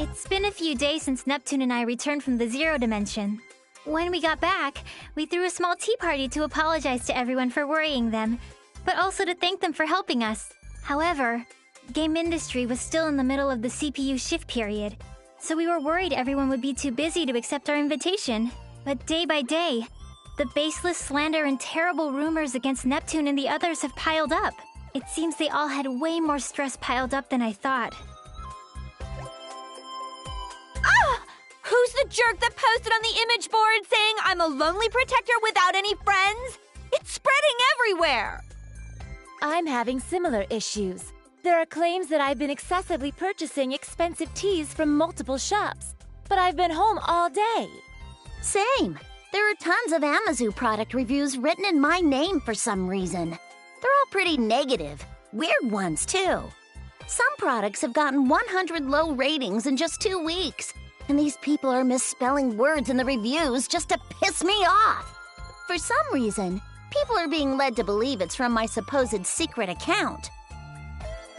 It's been a few days since Neptune and I returned from the Zero Dimension. When we got back, we threw a small tea party to apologize to everyone for worrying them, but also to thank them for helping us. However, game industry was still in the middle of the CPU shift period, so we were worried everyone would be too busy to accept our invitation. But day by day, the baseless slander and terrible rumors against Neptune and the others have piled up. It seems they all had way more stress piled up than I thought. Ah! Who's the jerk that posted on the image board saying I'm a lonely protector without any friends? It's spreading everywhere! I'm having similar issues. There are claims that I've been excessively purchasing expensive teas from multiple shops, but I've been home all day. Same. There are tons of Amazu product reviews written in my name for some reason. They're all pretty negative. Weird ones, too. Some products have gotten 100 low ratings in just 2 weeks, and these people are misspelling words in the reviews just to piss me off. For some reason, people are being led to believe it's from my supposed secret account.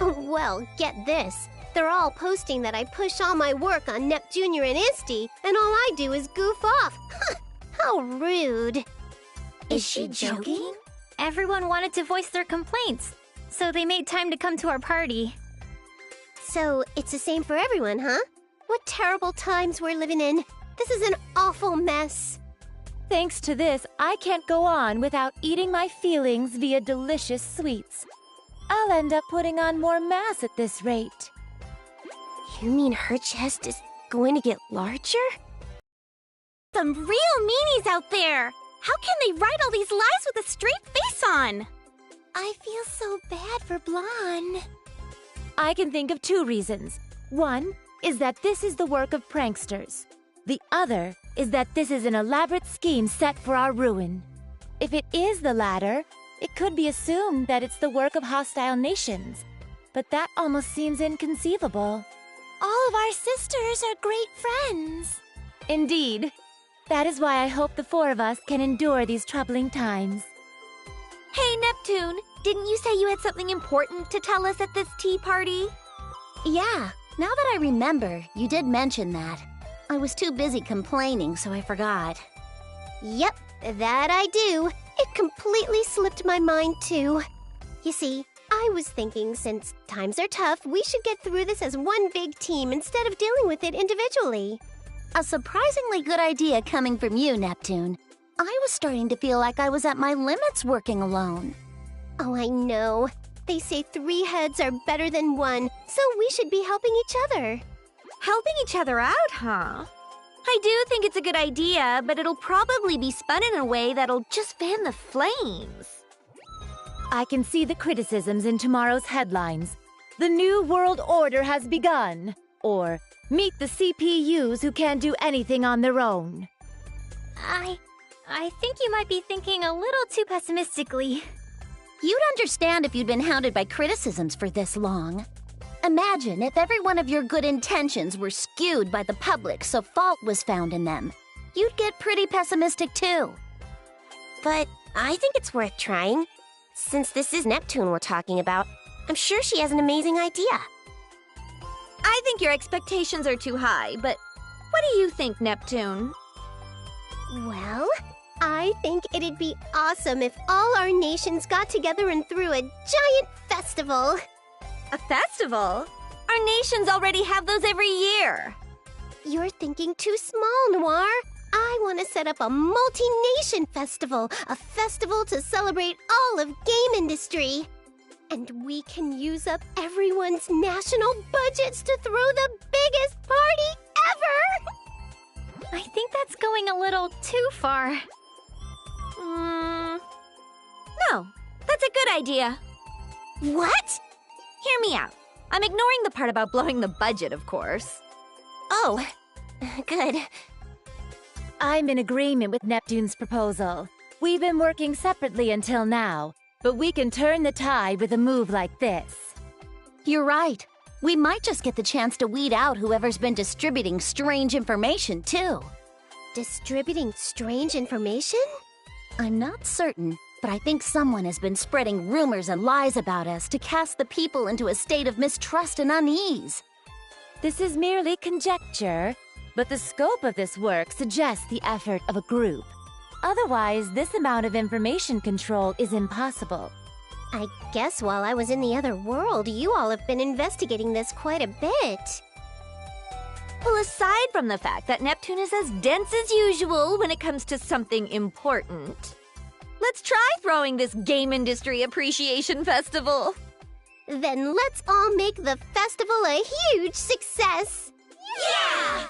Well, get this. They're all posting that I push all my work on Nep Jr. and Isti, and all I do is goof off. How rude. Is she joking? Everyone wanted to voice their complaints, so they made time to come to our party. So, it's the same for everyone, huh? What terrible times we're living in. This is an awful mess. Thanks to this, I can't go on without eating my feelings via delicious sweets. I'll end up putting on more mass at this rate. You mean her chest is going to get larger? Some real meanies out there! How can they write all these lies with a straight face on? I feel so bad for Blonde. I can think of 2 reasons. One is that this is the work of pranksters. The other is that this is an elaborate scheme set for our ruin. If it is the latter, it could be assumed that it's the work of hostile nations. But that almost seems inconceivable. All of our sisters are great friends. Indeed. That is why I hope the 4 of us can endure these troubling times. Hey, Neptune, didn't you say you had something important to tell us at this tea party? Yeah, now that I remember, you did mention that. I was too busy complaining, so I forgot. Yep, that I do. It completely slipped my mind, too. You see, I was thinking since times are tough, we should get through this as one big team instead of dealing with it individually. A surprisingly good idea coming from you, Neptune. I was starting to feel like I was at my limits working alone. Oh, I know. They say 3 heads are better than 1, so we should be helping each other. Helping each other out, huh? I do think it's a good idea, but it'll probably be spun in a way that'll just fan the flames. I can see the criticisms in tomorrow's headlines. The New World Order has begun. Or, meet the CPUs who can't do anything on their own. I think you might be thinking a little too pessimistically. You'd understand if you'd been hounded by criticisms for this long. Imagine if every one of your good intentions were skewed by the public so fault was found in them. You'd get pretty pessimistic too. But I think it's worth trying. Since this is Neptune we're talking about, I'm sure she has an amazing idea. I think your expectations are too high, but what do you think, Neptune? Well, I think it'd be awesome if all our nations got together and threw a giant festival. A festival? Our nations already have those every year. You're thinking too small, Noir. I want to set up a multi-nation festival, a festival to celebrate all of game industry. And we can use up everyone's national budgets to throw the biggest party ever! I think that's going a little too far. No, that's a good idea. What? Hear me out. I'm ignoring the part about blowing the budget, of course. Oh, good. I'm in agreement with Neptune's proposal. We've been working separately until now, but we can turn the tide with a move like this. You're right. We might just get the chance to weed out whoever's been distributing strange information, too. Distributing strange information? I'm not certain, but I think someone has been spreading rumors and lies about us to cast the people into a state of mistrust and unease. This is merely conjecture, but the scope of this work suggests the effort of a group. Otherwise, this amount of information control is impossible. I guess while I was in the other world, you all have been investigating this quite a bit. Well, aside from the fact that Neptune is as dense as usual when it comes to something important, let's try throwing this Game Industry Appreciation Festival. Then let's all make the festival a huge success! Yeah!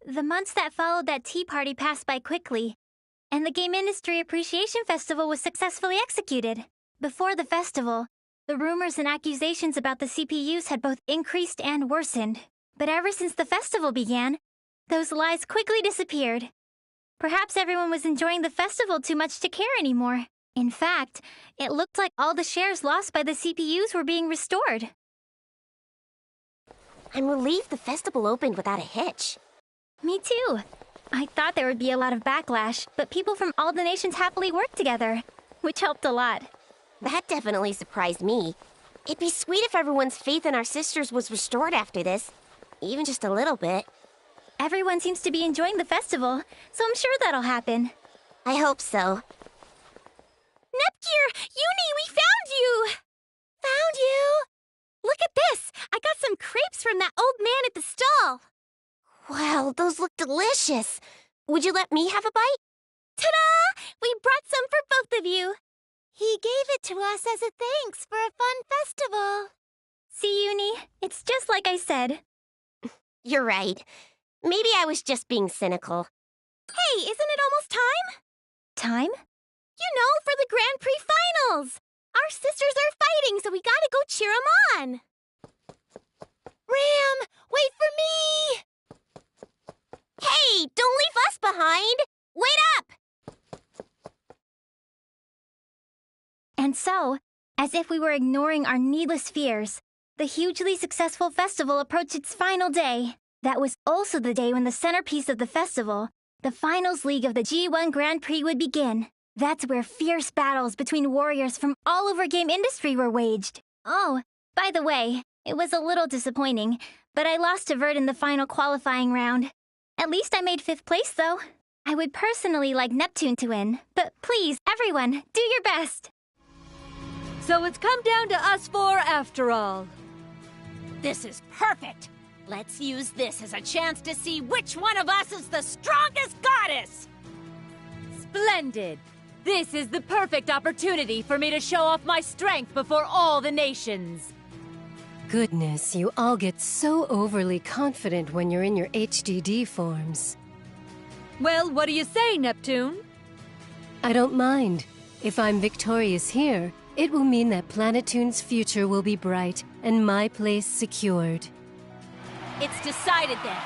The months that followed that tea party passed by quickly, and the Game Industry Appreciation Festival was successfully executed. Before the festival, the rumors and accusations about the CPUs had both increased and worsened. But ever since the festival began, those lies quickly disappeared. Perhaps everyone was enjoying the festival too much to care anymore. In fact, it looked like all the shares lost by the CPUs were being restored. I'm relieved the festival opened without a hitch. Me too. I thought there would be a lot of backlash, but people from all the nations happily worked together, which helped a lot. That definitely surprised me. It'd be sweet if everyone's faith in our sisters was restored after this. Even just a little bit. Everyone seems to be enjoying the festival, so I'm sure that'll happen. I hope so. Nepgear! Uni, we found you! Found you! Look at this! I got some crepes from that old man at the stall. Wow, those look delicious. Would you let me have a bite? Ta-da! We brought some for both of you. He gave it to us as a thanks for a fun festival. See, Uni? It's just like I said. You're right. Maybe I was just being cynical. Hey, isn't it almost time? Time? You know, for the Grand Prix finals. Our sisters are fighting, so we gotta go cheer 'em on. Ram, wait for me! Hey, don't leave us behind! Wait up! And so, as if we were ignoring our needless fears, the hugely successful festival approached its final day. That was also the day when the centerpiece of the festival, the Finals League of the G1 Grand Prix, would begin. That's where fierce battles between warriors from all over game industry were waged. Oh, by the way, it was a little disappointing, but I lost to Vert in the final qualifying round. At least I made 5th place, though. I would personally like Neptune to win, but please, everyone, do your best. So it's come down to us four after all. This is perfect! Let's use this as a chance to see which one of us is the strongest goddess! Splendid! This is the perfect opportunity for me to show off my strength before all the nations. Goodness, you all get so overly confident when you're in your HDD forms. Well, what do you say, Neptune? I don't mind. If I'm victorious here, it will mean that Planetoon's future will be bright and my place secured. It's decided then.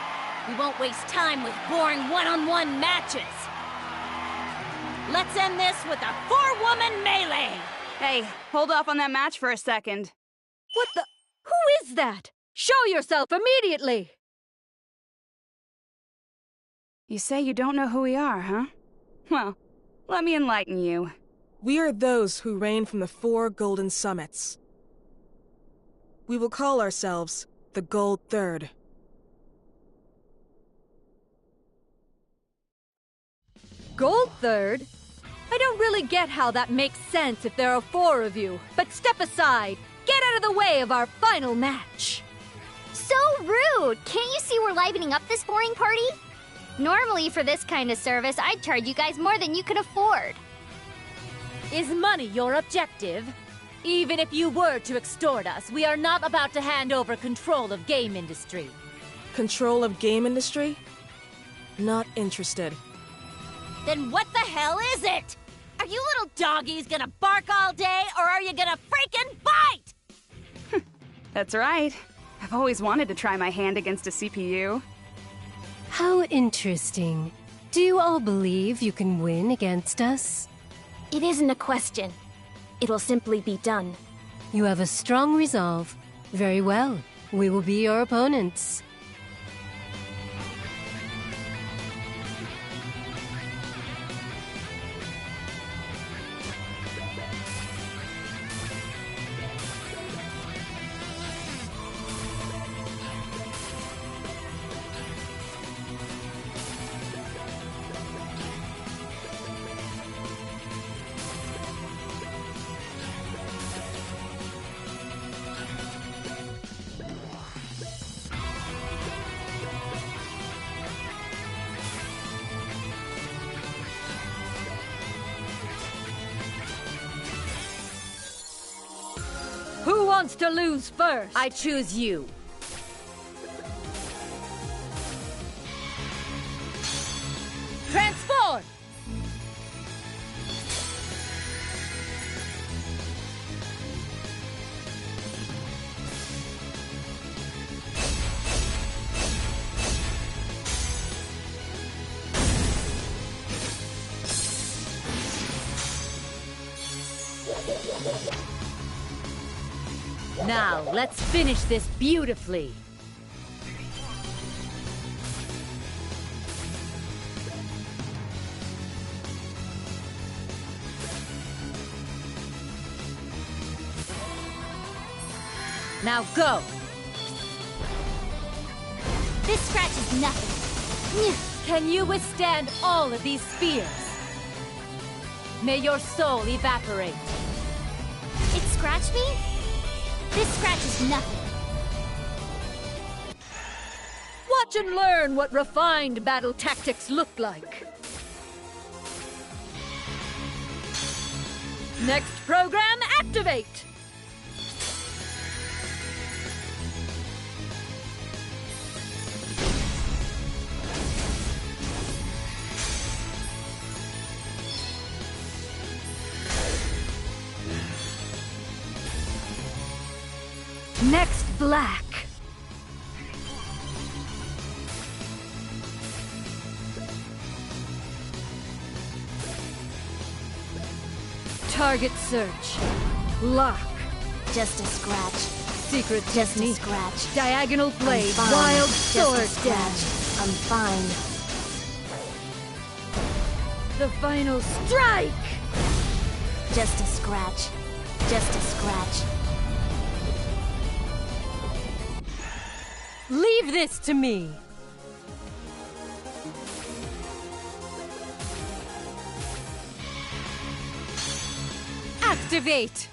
We won't waste time with boring one-on-one matches. Let's end this with a 4-woman melee! Hey, hold off on that match for a second. What the... Who is that? Show yourself immediately! You say you don't know who we are, huh? Well, let me enlighten you. We are those who reign from the 4 golden summits. We will call ourselves the Gold Third. Gold Third? I don't really get how that makes sense if there are 4 of you, but step aside. Get out of the way of our final match. So rude! Can't you see we're livening up this boring party? Normally, for this kind of service, I'd charge you guys more than you can afford. Is money your objective? Even if you were to extort us, we are not about to hand over control of game industry. Control of game industry? Not interested. Then what the hell is it? Are you little doggies gonna bark all day, or are you gonna freaking bite? That's right. I've always wanted to try my hand against a CPU. How interesting. Do you all believe you can win against us? It isn't a question. It'll simply be done. You have a strong resolve. Very well. We will be your opponents. Who wants to lose first? I choose you. Transform! Now, let's finish this beautifully. Now go! This scratch is nothing. Can you withstand all of these spears? May your soul evaporate. It scratched me? This scratch is nothing. Watch and learn what refined battle tactics look like. Next program, activate! Next, black. Target search. Lock. Just a scratch. Secret Just a technique. scratch. Diagonal blade. I'm fine. Wild Just a sword scratch. dash. I'm fine. The final strike! Just a scratch. Just a scratch. Leave this to me. Activate!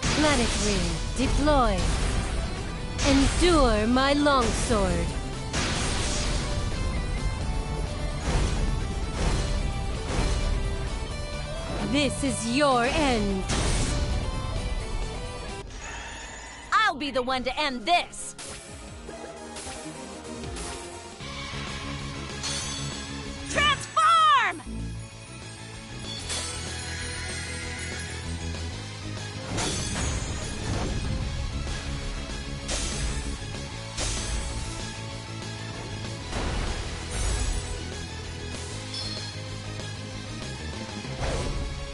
Planet Ring, deploy. Endure my longsword. This is your end. I'll be the one to end this. Transform!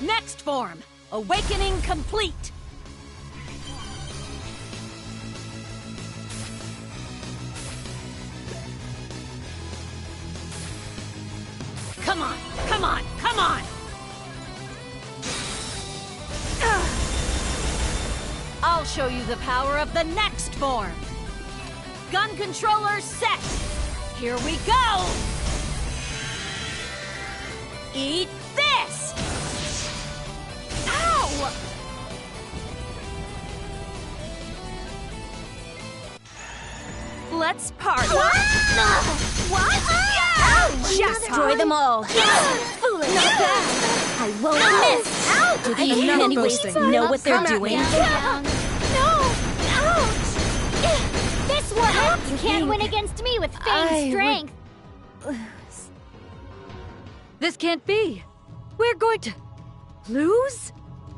Next form, awakening complete. Come on, show you the power of the next form. Gun controller set. Here we go. Eat this. Ow! Let's party. What? Just Destroy them all. foolish. Not bad. I won't miss. Do the Enough anyways boasting. know what they're Come at doing? me. This one! You can't win against me with Fang's strength! This can't be. We're going to lose?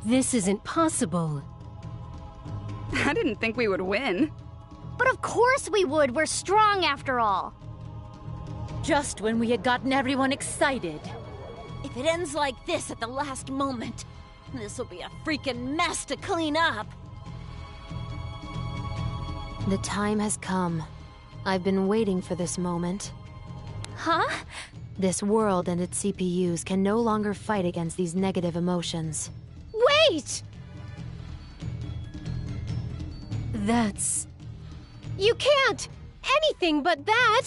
This isn't possible. I didn't think we would win. But of course we would! We're strong after all! Just when we had gotten everyone excited. If it ends like this at the last moment, this'll be a freaking mess to clean up. The time has come. I've been waiting for this moment. Huh? This world and its CPUs can no longer fight against these negative emotions. Wait! That's... You can't! Anything but that!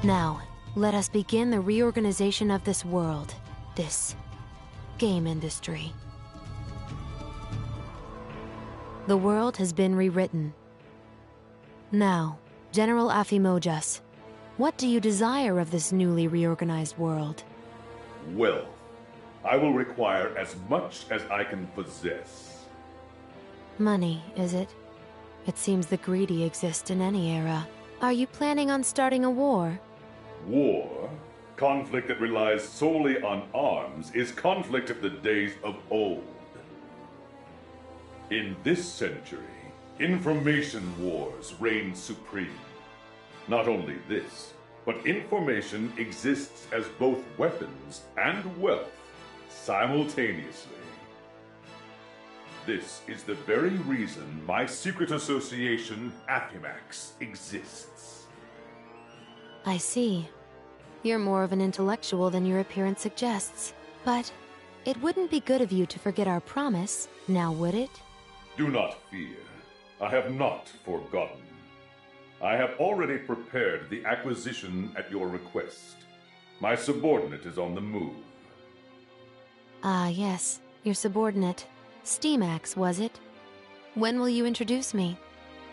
Now, let us begin the reorganization of this world. This game industry. The world has been rewritten. Now, General Afimojas, what do you desire of this newly reorganized world? Wealth. I will require as much as I can possess. Money, is it? It seems the greedy exist in any era. Are you planning on starting a war? War, conflict that relies solely on arms, is conflict of the days of old. In this century, information wars reign supreme. Not only this, but information exists as both weapons and wealth simultaneously. This is the very reason my secret association, Afimax, exists. I see. You're more of an intellectual than your appearance suggests. But it wouldn't be good of you to forget our promise, now would it? Do not fear. I have not forgotten. I have already prepared the acquisition at your request. My subordinate is on the move. Ah, yes. Your subordinate. Steamax, was it? When will you introduce me?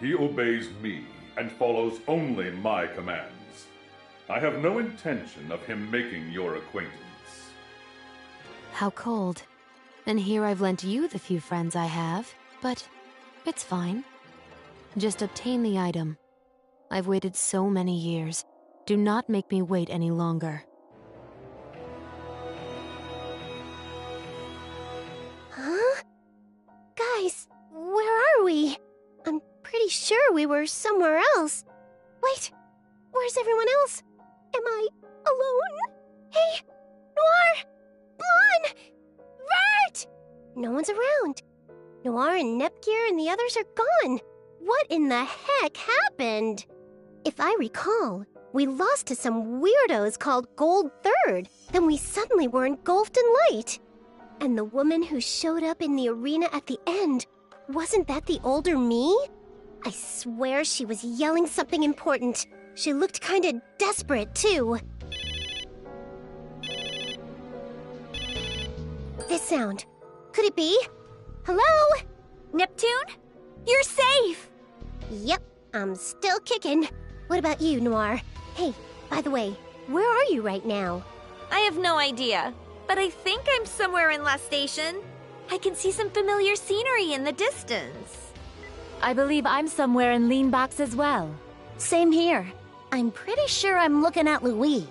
He obeys me and follows only my commands. I have no intention of him making your acquaintance. How cold. And here I've lent you the few friends I have, but it's fine. Just obtain the item. I've waited so many years. Do not make me wait any longer. Huh? Guys, where are we? I'm pretty sure we were somewhere else. Wait, where's everyone else? Am I alone? Hey, Noir! Blonde! Vert! No one's around. Noir and Nepgear and the others are gone. What in the heck happened? If I recall, we lost to some weirdos called Gold Third. Then we suddenly were engulfed in light. And the woman who showed up in the arena at the end, wasn't that the older me? I swear she was yelling something important. She looked kinda desperate, too. This sound. Could it be? Hello? Neptune? You're safe! Yep, I'm still kicking. What about you, Noir? Hey, by the way, where are you right now? I have no idea, but I think I'm somewhere in La Station. I can see some familiar scenery in the distance. I believe I'm somewhere in Leanbox as well. Same here. I'm pretty sure I'm looking at Louis.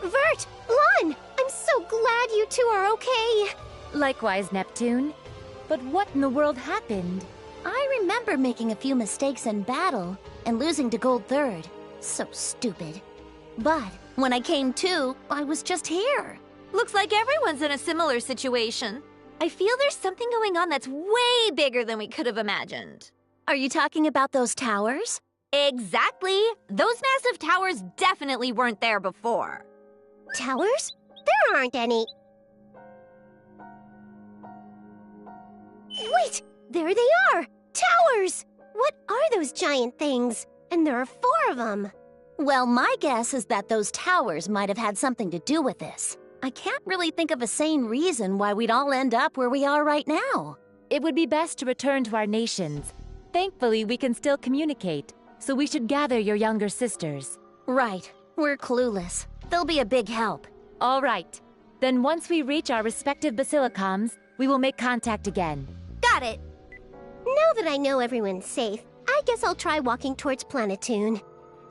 Vert! Lon! I'm so glad you two are okay! Likewise, Neptune. But what in the world happened? I remember making a few mistakes in battle and losing to Gold Third. So stupid. But when I came to, I was just here. Looks like everyone's in a similar situation. I feel there's something going on that's way bigger than we could have imagined. Are you talking about those towers? Exactly! Those massive towers definitely weren't there before. Towers? There aren't any. Wait! There they are! Towers! What are those giant things? And there are 4 of them. Well, my guess is that those towers might have had something to do with this. I can't really think of a sane reason why we'd all end up where we are right now. It would be best to return to our nations. Thankfully, we can still communicate, so we should gather your younger sisters. Right. We're clueless. They'll be a big help. All right. Then once we reach our respective basilicums, we will make contact again. Got it! Now that I know everyone's safe, I guess I'll try walking towards Planetoon.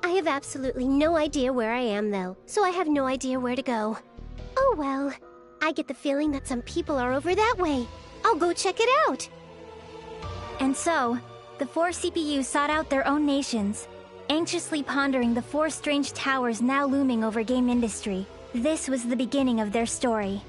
I have absolutely no idea where I am, though, so I have no idea where to go. Oh well. I get the feeling that some people are over that way. I'll go check it out. And so, the 4 CPUs sought out their own nations, anxiously pondering the 4 strange towers now looming over game industry. This was the beginning of their story.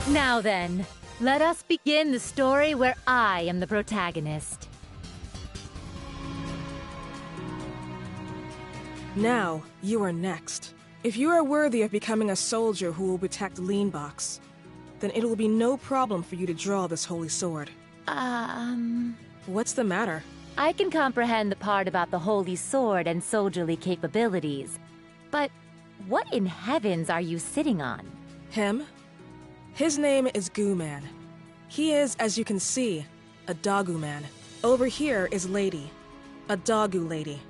Now then, let us begin the story where I am the protagonist. Now, you are next. If you are worthy of becoming a soldier who will protect Leanbox, then it will be no problem for you to draw this holy sword. What's the matter? I can comprehend the part about the holy sword and soldierly capabilities. But what in heavens are you sitting on? Him? His name is Gooman. He is, as you can see, a Dogu man. Over here is Lady, a Dogu lady.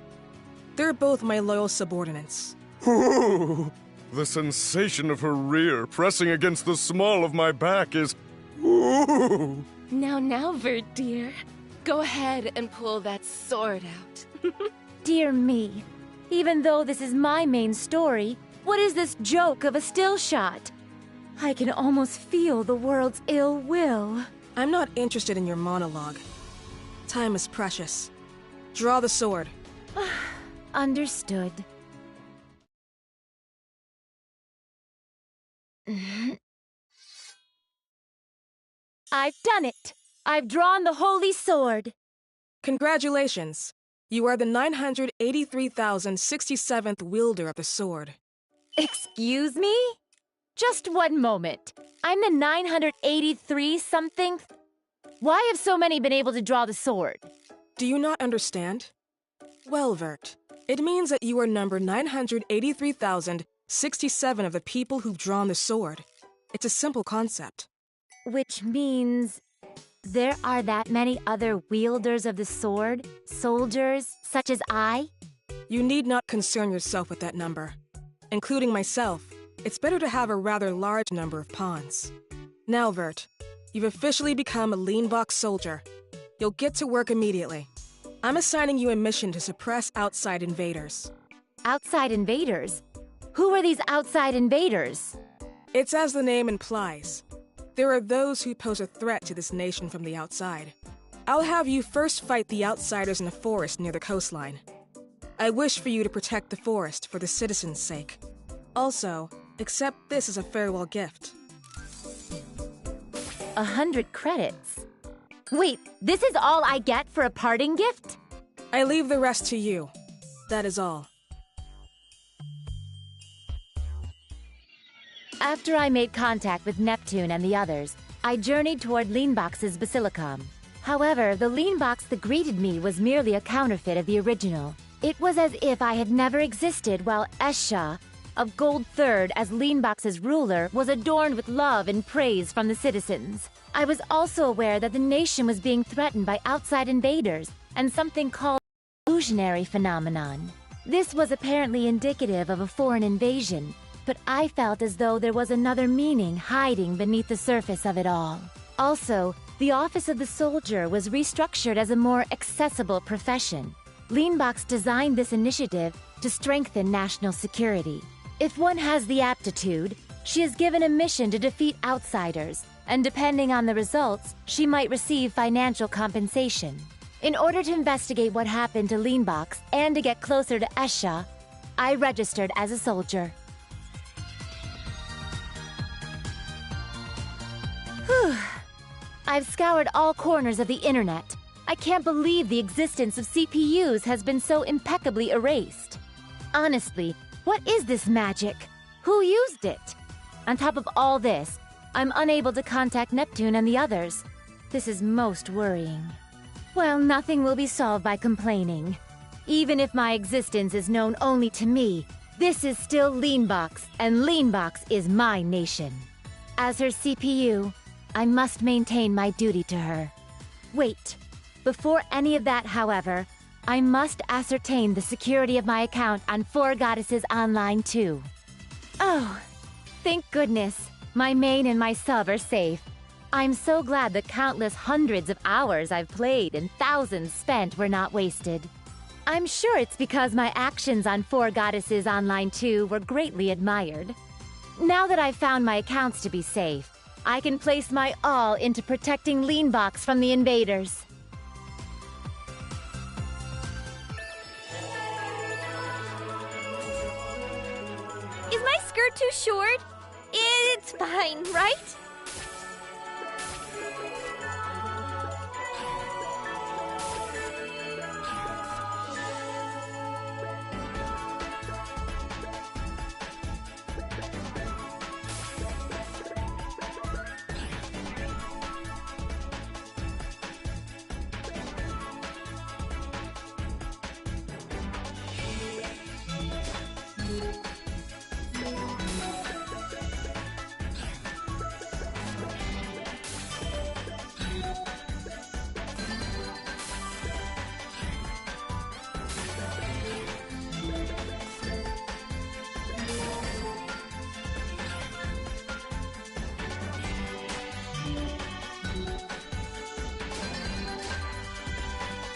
They're both my loyal subordinates. Ooh, the sensation of her rear pressing against the small of my back is... Ooh. Now, Vert dear. Go ahead and pull that sword out. Dear me. Even though this is my main story, what is this joke of a still shot? I can almost feel the world's ill will. I'm not interested in your monologue. Time is precious. Draw the sword. Understood. I've done it! I've drawn the holy sword! Congratulations! You are the 983,067th wielder of the sword. Excuse me? Just one moment. I'm the 983-something? Why have so many been able to draw the sword? Do you not understand? Well, Vert, it means that you are number 983,067 of the people who've drawn the sword. It's a simple concept. Which means there are that many other wielders of the sword, soldiers such as I? You need not concern yourself with that number. Including myself, it's better to have a rather large number of pawns. Now, Vert, you've officially become a Leanbox soldier. You'll get to work immediately. I'm assigning you a mission to suppress outside invaders. Outside invaders? Who are these outside invaders? It's as the name implies. There are those who pose a threat to this nation from the outside. I'll have you first fight the outsiders in a forest near the coastline. I wish for you to protect the forest for the citizens' sake. Also, accept this as a farewell gift. 100 credits? Wait, this is all I get for a parting gift? I leave the rest to you. That is all. After I made contact with Neptune and the others, I journeyed toward Leanbox's basilicom. However, the Leanbox that greeted me was merely a counterfeit of the original. It was as if I had never existed while Esha, of Gold Third as Leanbox's ruler, was adorned with love and praise from the citizens. I was also aware that the nation was being threatened by outside invaders and something called illusionary phenomenon. This was apparently indicative of a foreign invasion, but I felt as though there was another meaning hiding beneath the surface of it all. Also, the Office of the Soldier was restructured as a more accessible profession. Leanbox designed this initiative to strengthen national security. If one has the aptitude, she is given a mission to defeat outsiders, and depending on the results, she might receive financial compensation. In order to investigate what happened to Leanbox and to get closer to Esha, I registered as a soldier. Whew. I've scoured all corners of the internet. I can't believe the existence of CPUs has been so impeccably erased. Honestly, what is this magic? Who used it? On top of all this, I'm unable to contact Neptune and the others. This is most worrying. Well, nothing will be solved by complaining. Even if my existence is known only to me, this is still Leanbox, and Leanbox is my nation. As her CPU, I must maintain my duty to her. Wait. Before any of that, however, I must ascertain the security of my account on 4 Goddesses Online too. Oh, thank goodness. My main and my sub are safe. I'm so glad the countless hundreds of hours I've played and thousands spent were not wasted. I'm sure it's because my actions on 4 Goddesses Online 2 were greatly admired. Now that I've found my accounts to be safe, I can place my all into protecting Leanbox from the invaders. Is my skirt too short? It's fine, right?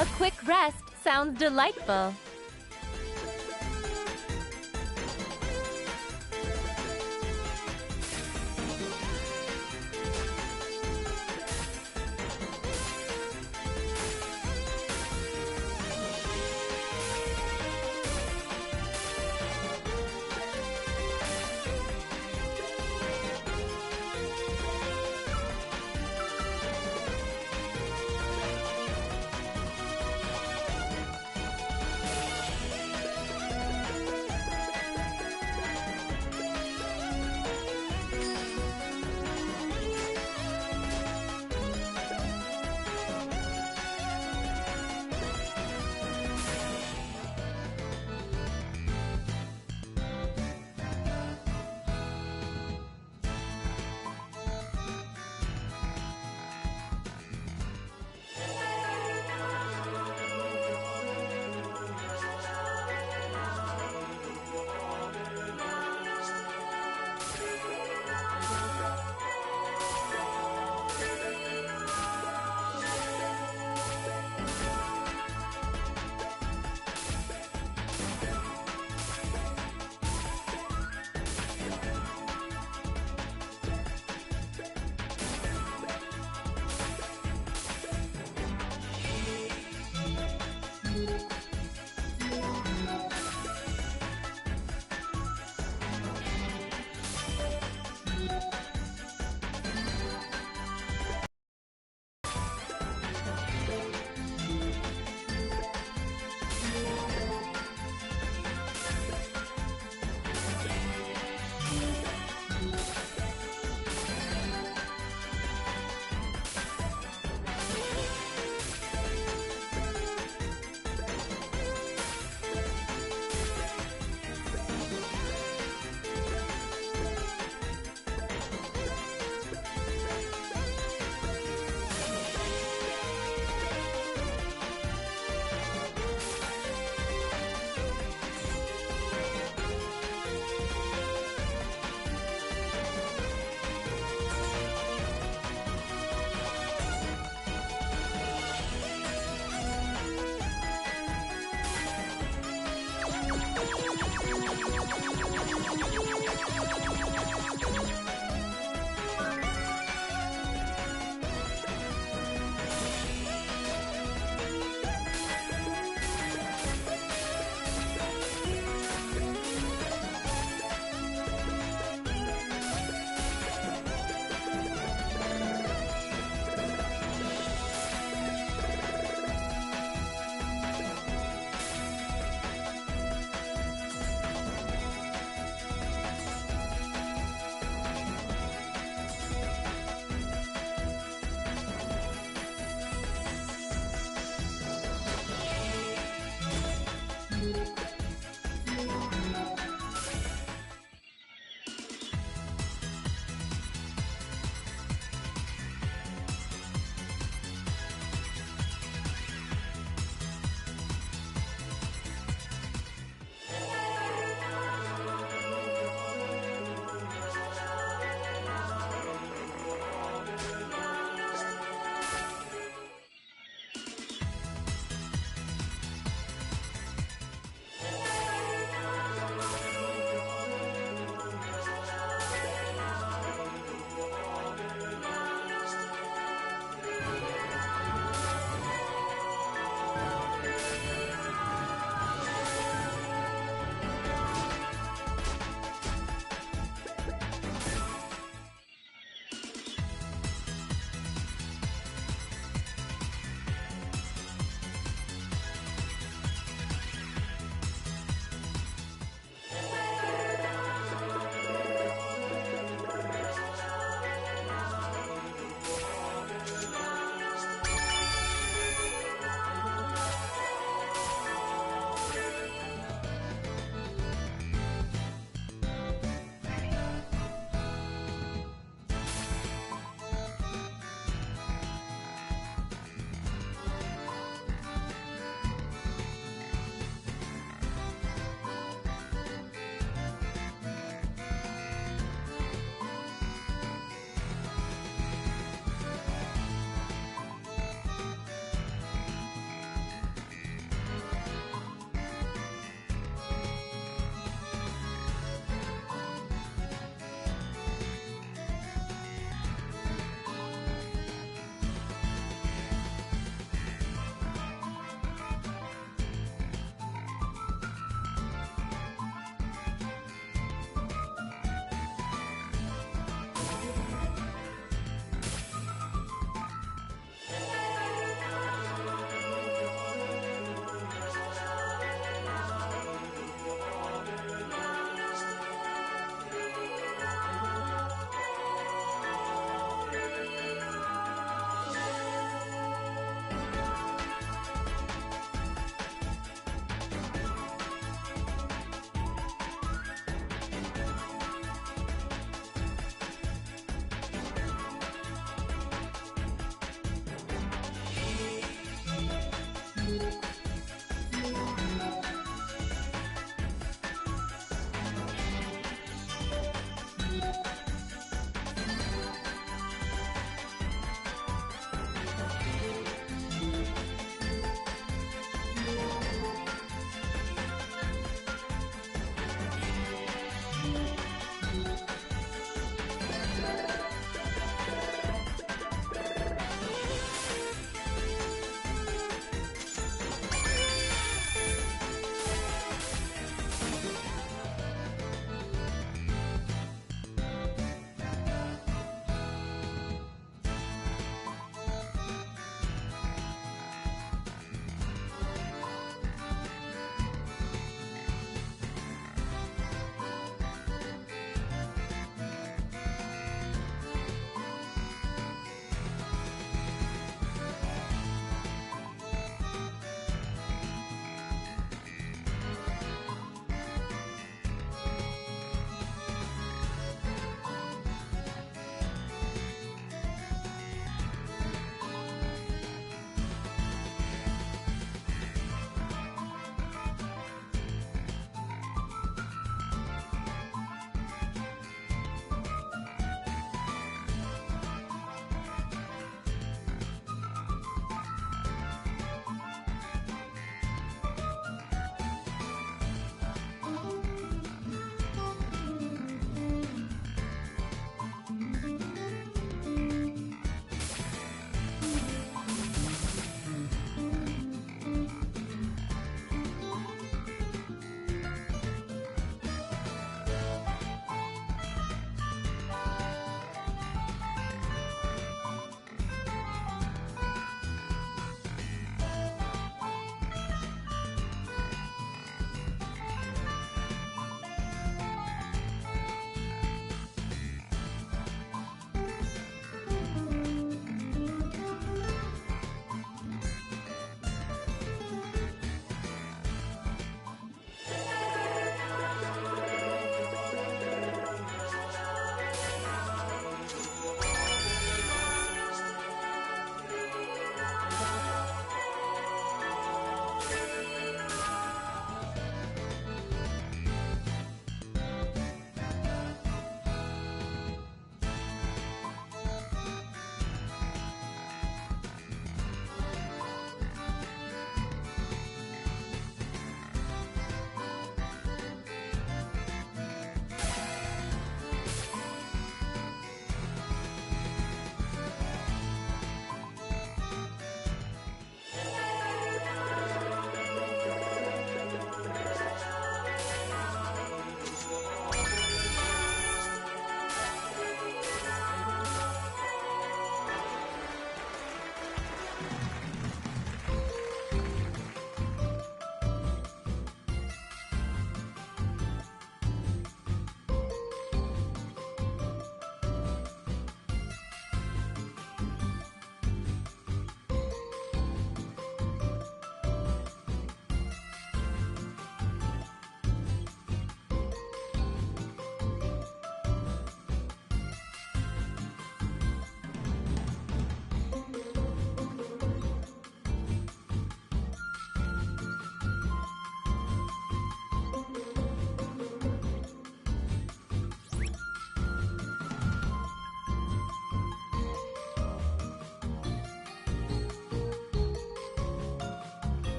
A quick rest sounds delightful.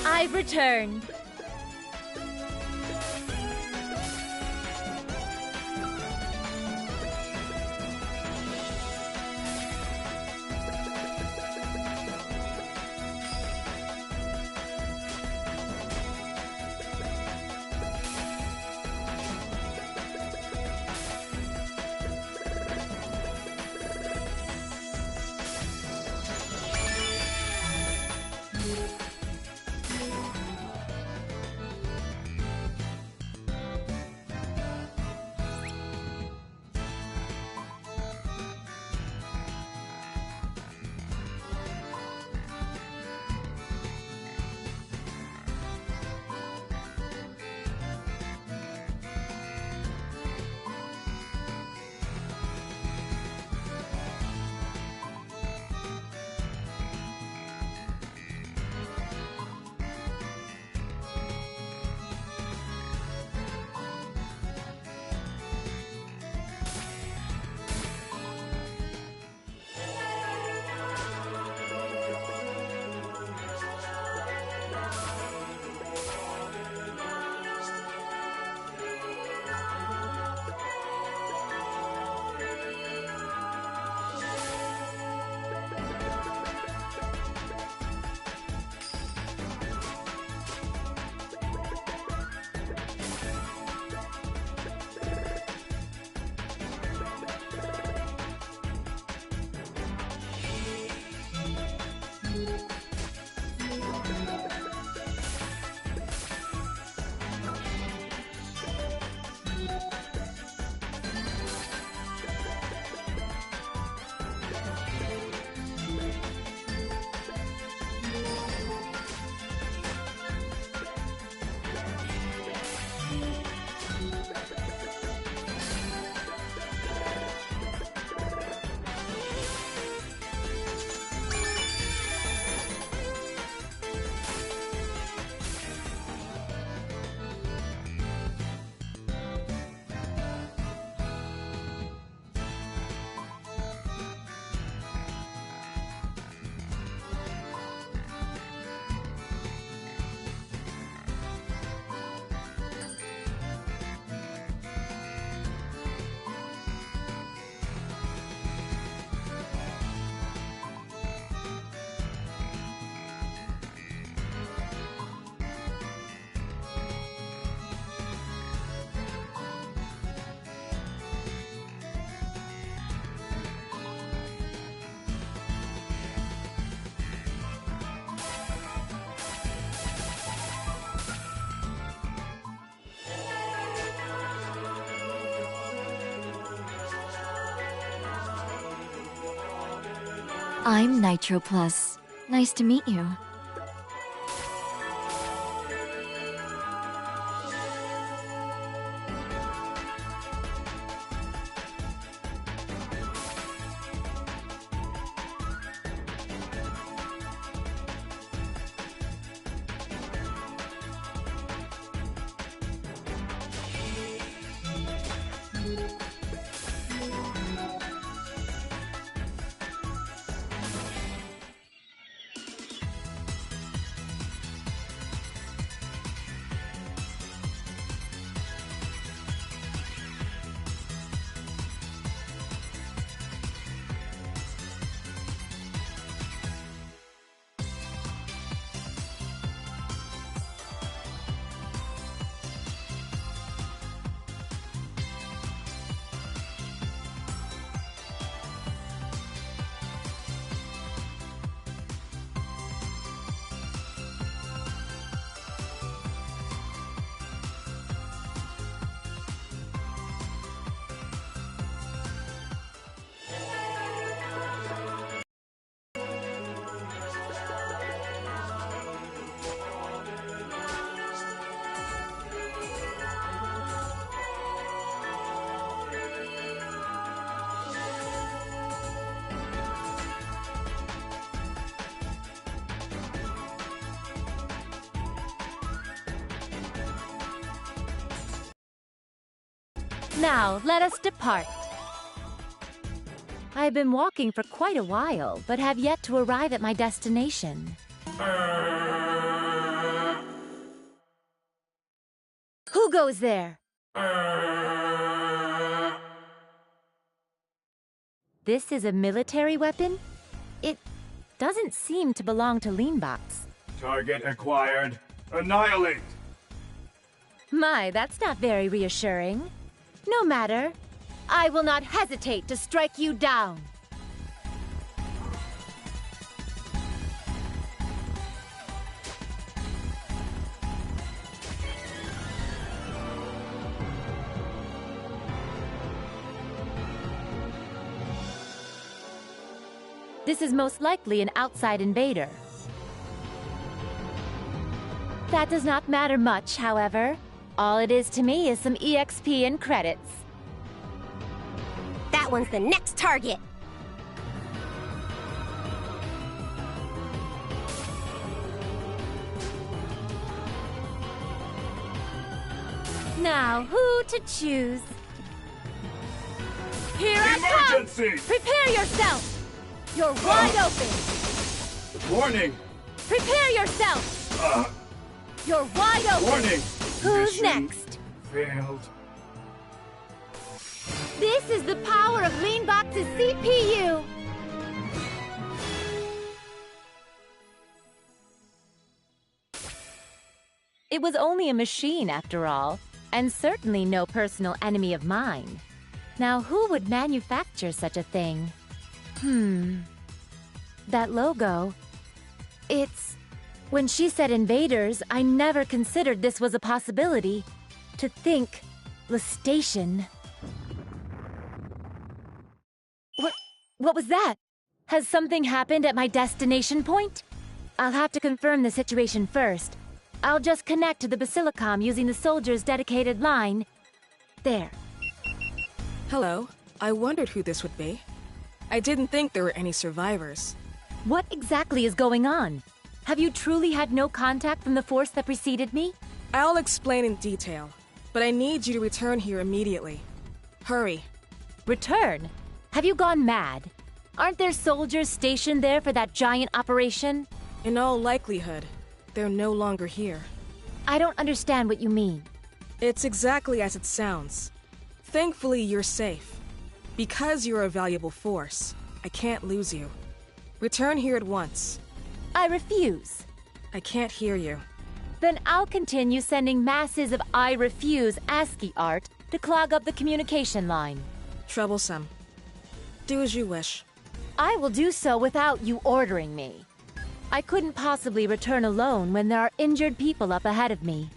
I've returned. I'm Nitro Plus. Nice to meet you. Now, let us depart. I've been walking for quite a while, but have yet to arrive at my destination. Who goes there? This is a military weapon? It doesn't seem to belong to Leanbox. Target acquired. Annihilate! My, that's not very reassuring. No matter. I will not hesitate to strike you down. This is most likely an outside invader. That does not matter much, however. All it is to me is some EXP and credits. That one's the next target. Now, who to choose? Here I come! Prepare yourself! You're wide open! Warning! Prepare yourself! You're wide open! Warning! Who's Mission next? Failed. This is the power of Leanbox's CPU! It was only a machine, after all, and certainly no personal enemy of mine. Now, who would manufacture such a thing? That logo... It's... When she said invaders, I never considered this was a possibility. To think... Station. What was that? Has something happened at my destination point? I'll have to confirm the situation first. I'll just connect to the Basilicom using the soldier's dedicated line. There. Hello. I wondered who this would be. I didn't think there were any survivors. What exactly is going on? Have you truly had no contact from the force that preceded me? I'll explain in detail, but I need you to return here immediately. Hurry. Return? Have you gone mad? Aren't there soldiers stationed there for that giant operation? In all likelihood, they're no longer here. I don't understand what you mean. It's exactly as it sounds. Thankfully, you're safe. Because you're a valuable force, I can't lose you. Return here at once. I refuse. I can't hear you. Then I'll continue sending masses of I refuse ASCII art to clog up the communication line. Troublesome. Do as you wish. I will do so without you ordering me. I couldn't possibly return alone when there are injured people up ahead of me.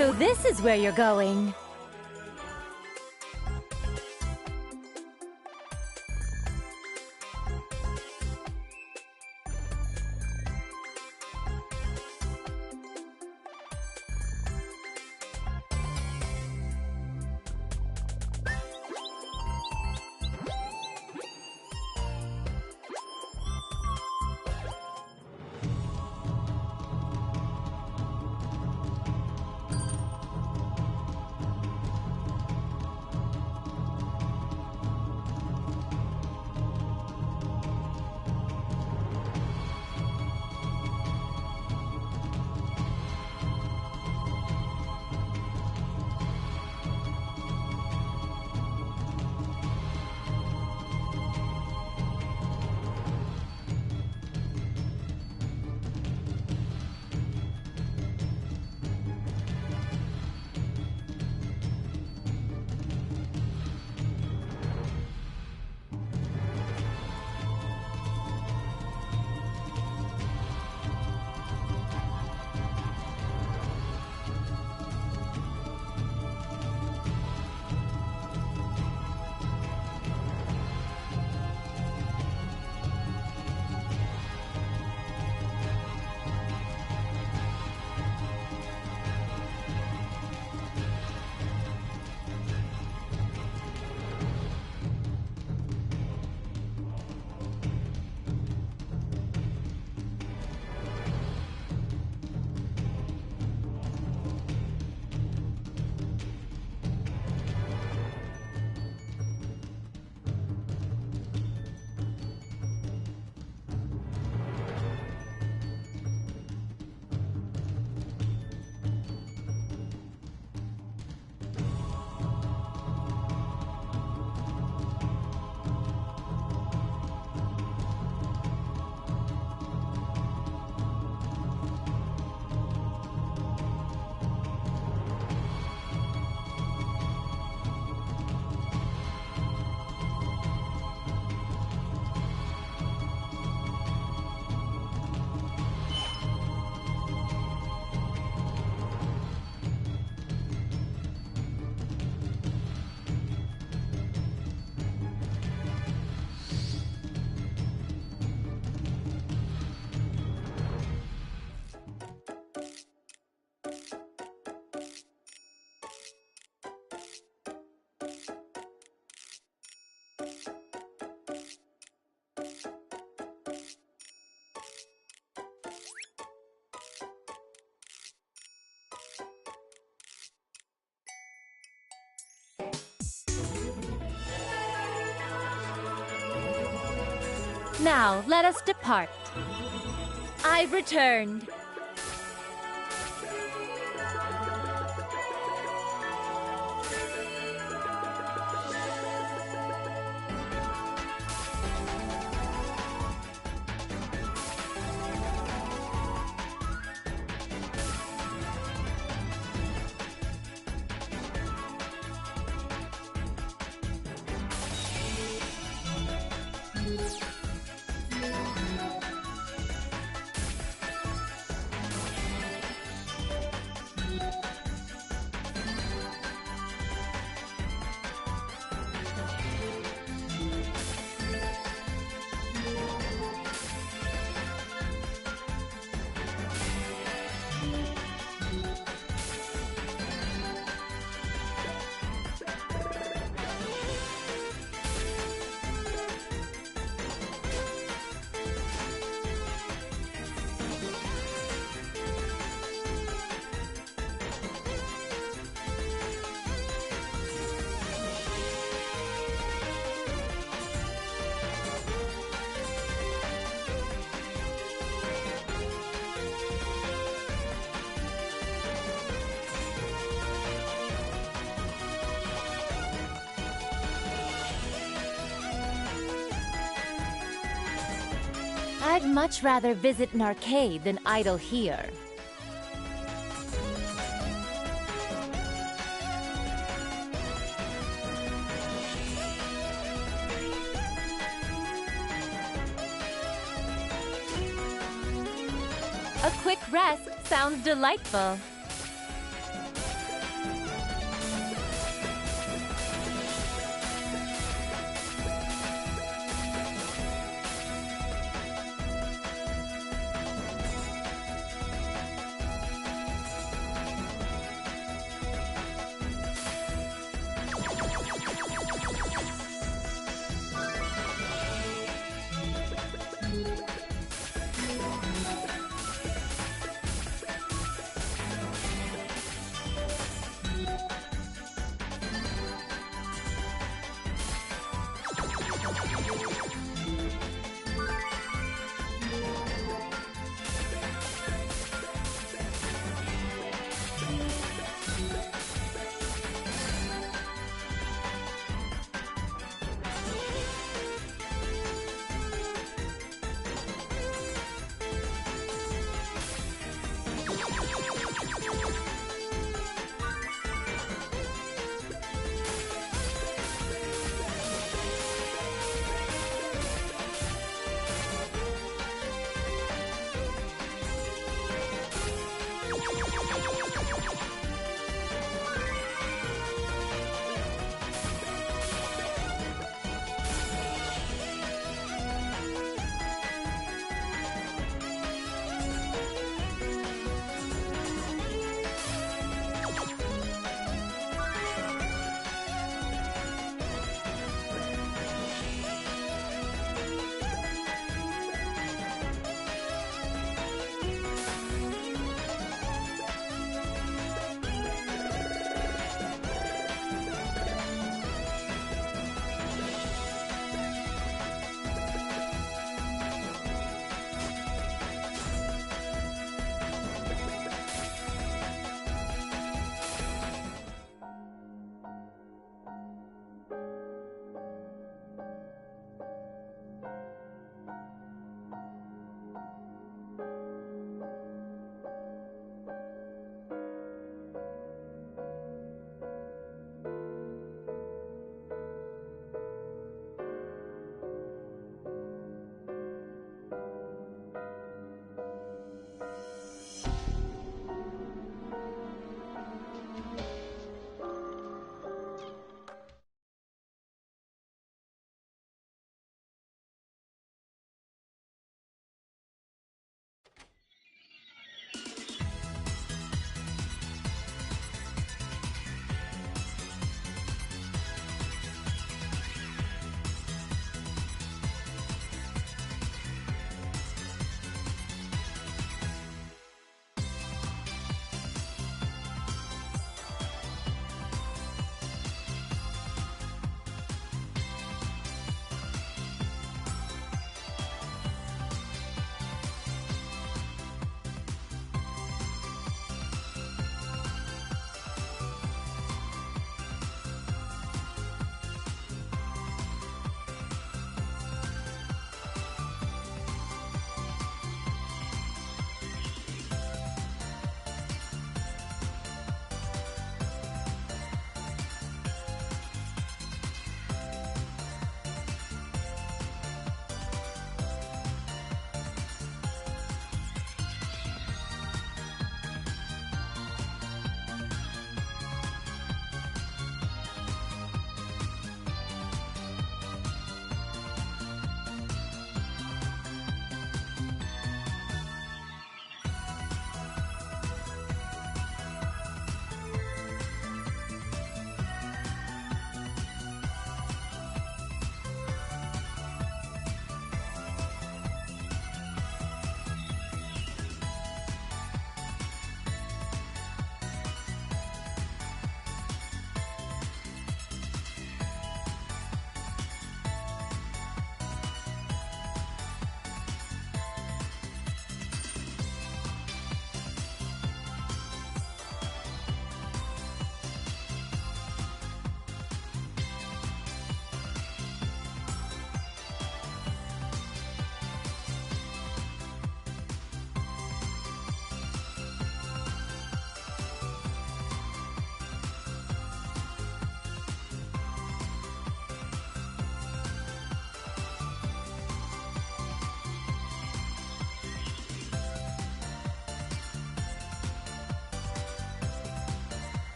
So this is where you're going. Now, let us depart. I've returned. I'd much rather visit an arcade than idle here. A quick rest sounds delightful.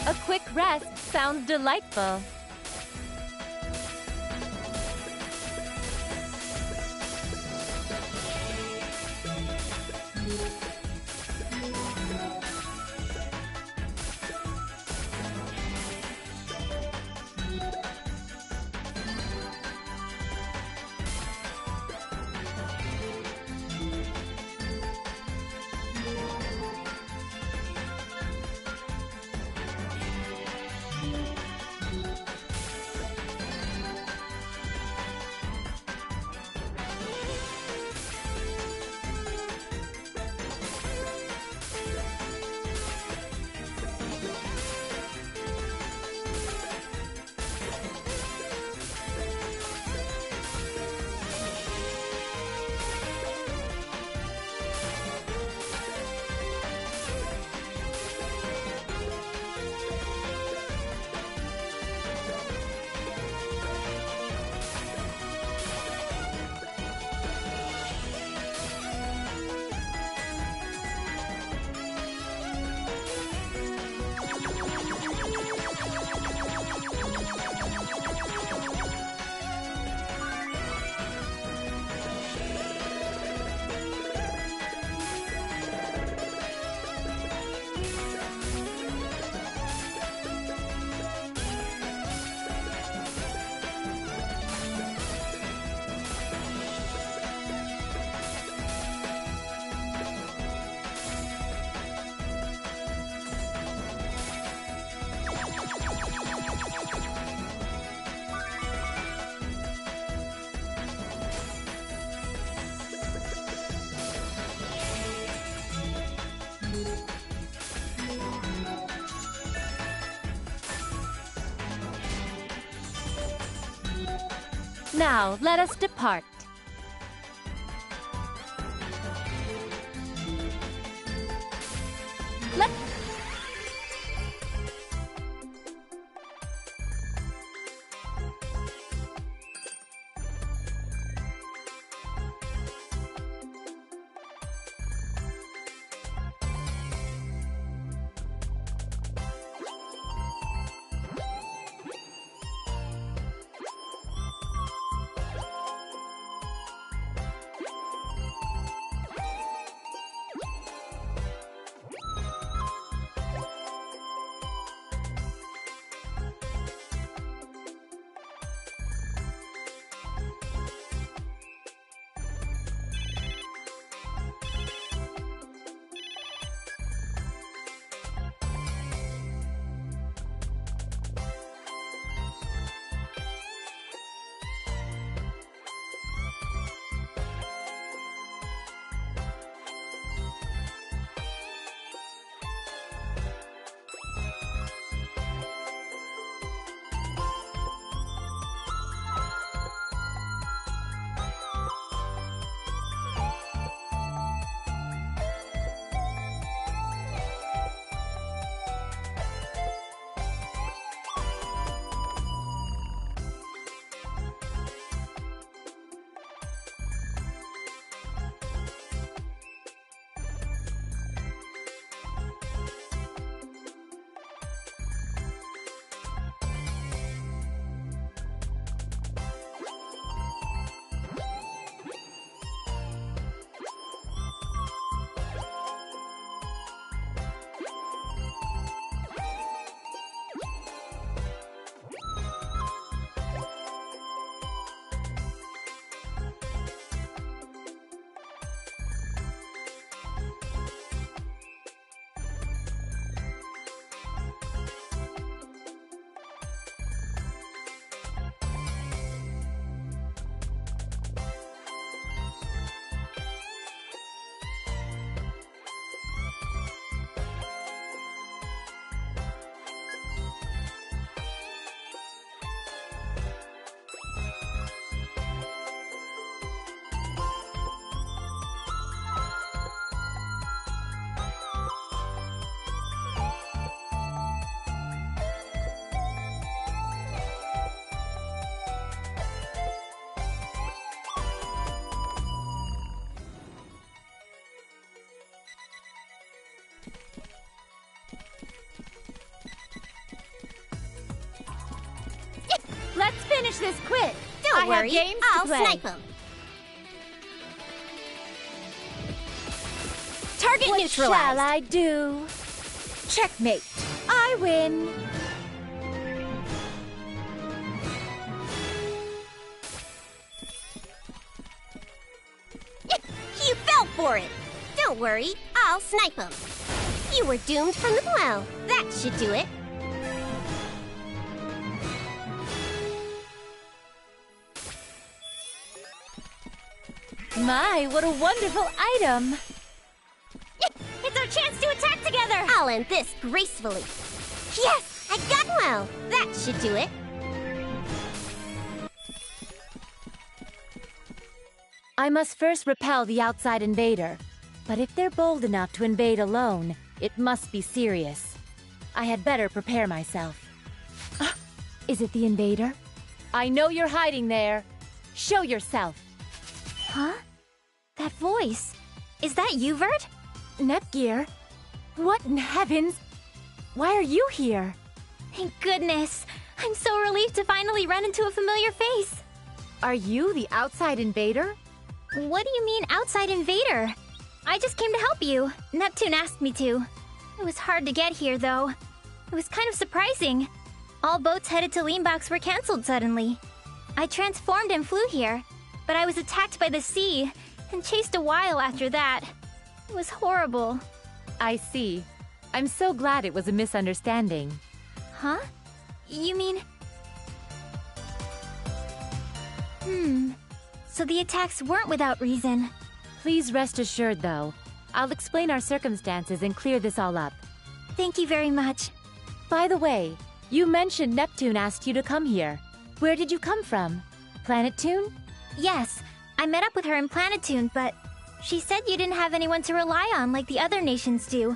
A quick rest sounds delightful. Now, let us depart. finish this quick. Don't I worry, have games I'll to play. snipe him. Target What neutralized. shall I do? Checkmate. I win. You fell for it. Don't worry, I'll snipe him. You were doomed from the well. That should do it. My, what a wonderful item. It's our chance to attack together. I'll end this gracefully. Yes, I got well. That should do it. I must first repel the outside invader. But if they're bold enough to invade alone, it must be serious. I had better prepare myself. Is it the invader? I know you're hiding there. Show yourself. Huh? That voice. Is that you, Vert? Nepgear? What in heavens? Why are you here? Thank goodness. I'm so relieved to finally run into a familiar face. Are you the outside invader? What do you mean, outside invader? I just came to help you. Neptune asked me to. It was hard to get here, though. It was kind of surprising. All boats headed to Leanbox were cancelled suddenly. I transformed and flew here, but I was attacked by the sea and chased a while after that. It was horrible. I see. I'm so glad it was a misunderstanding. Huh? You mean... So the attacks weren't without reason. Please rest assured, though. I'll explain our circumstances and clear this all up. Thank you very much. By the way, you mentioned Neptune asked you to come here. Where did you come from? Planetoon? Yes, I met up with her in Planetoon, but she said you didn't have anyone to rely on like the other nations do.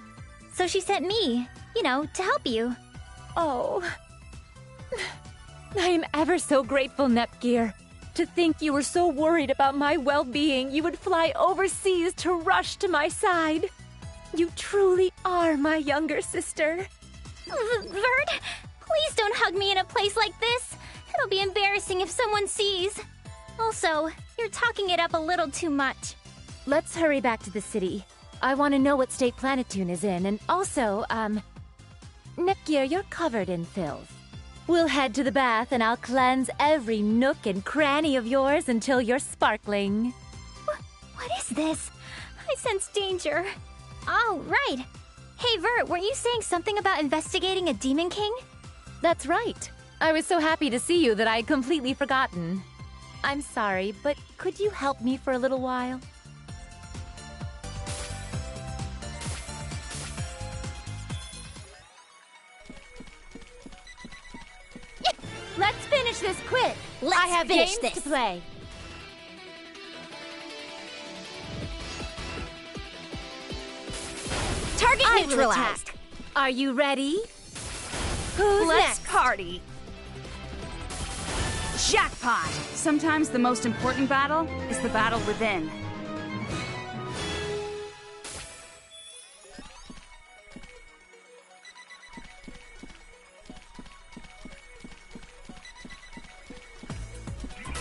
So she sent me, to help you. Oh. I am ever so grateful, Nepgear. To think you were so worried about my well-being, you would fly overseas to rush to my side. You truly are my younger sister. Vert, please don't hug me in a place like this. It'll be embarrassing if someone sees. Also, you're talking it up a little too much. Let's hurry back to the city. I want to know what state Planetoon is in, and also, Nepgear, you're covered in filth. We'll head to the bath and I'll cleanse every nook and cranny of yours until you're sparkling. What is this? I sense danger. Oh, right. Hey, Vert, weren't you saying something about investigating a Demon King? That's right. I was so happy to see you that I had completely forgotten. I'm sorry, but could you help me for a little while? Let's finish this quick. I have games to play. Target I will neutralized. attack. Are you ready? Who's Let's next? party. Jackpot! Sometimes the most important battle is the battle within.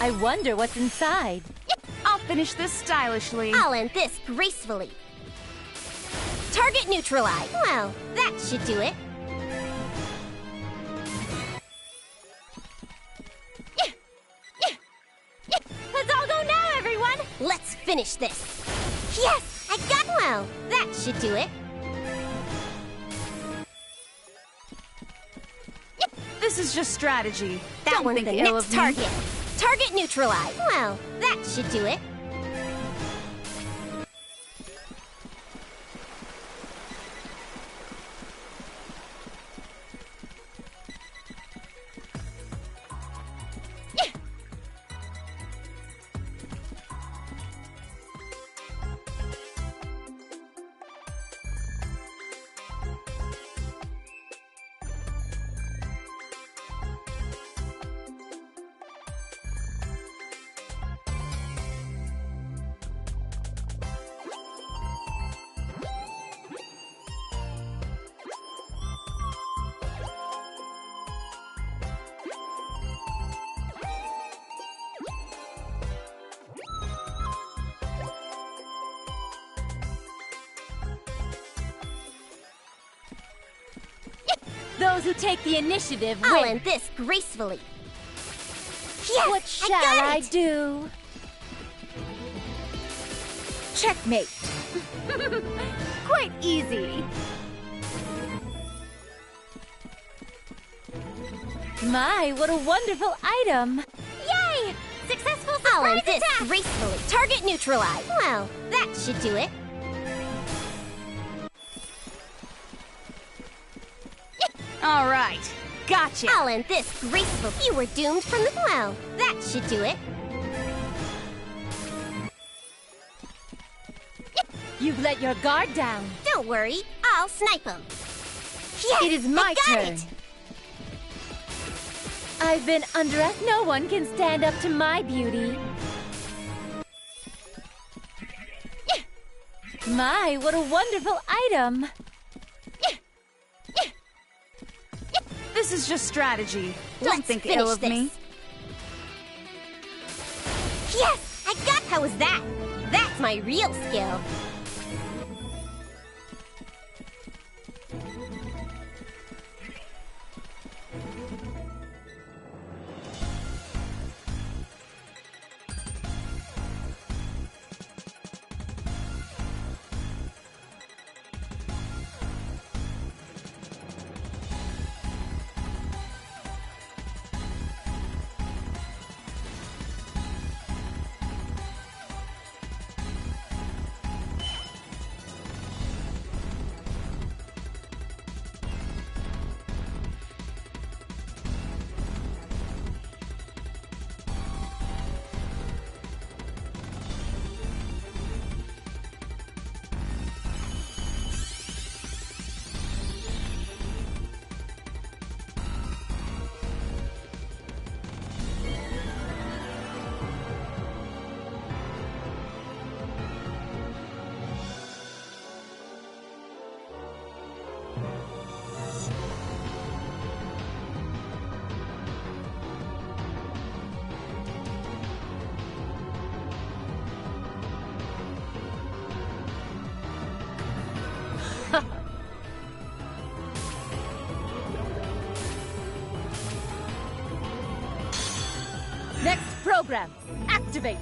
I wonder what's inside. I'll finish this stylishly. I'll end this gracefully. Target neutralized. Well, that should do it. Let's all go now, everyone! Let's finish this. Yes, I got well. That should do it. This is just strategy. That Don't one's think the ill next of me. target. Target neutralized. Well, that should do it. Those who take the initiative I'll win. end this gracefully. Yes, What shall I I do? Checkmate. Quite easy. My, what a wonderful item. Yay! Successful I'll end surprise this attack! gracefully. Target neutralized. Well, that should do it. All right, gotcha. I'll end this gracefully. You were doomed from the... Well, that should do it. You've let your guard down. Don't worry, I'll snipe him. Yes, It is my I got turn. it. I've been underestimated. No one can stand up to my beauty. My, what a wonderful item. This is just strategy. Don't Let's think finish ill of me. this. Yes, I got. How was that? That's my real skill. Next program, activate.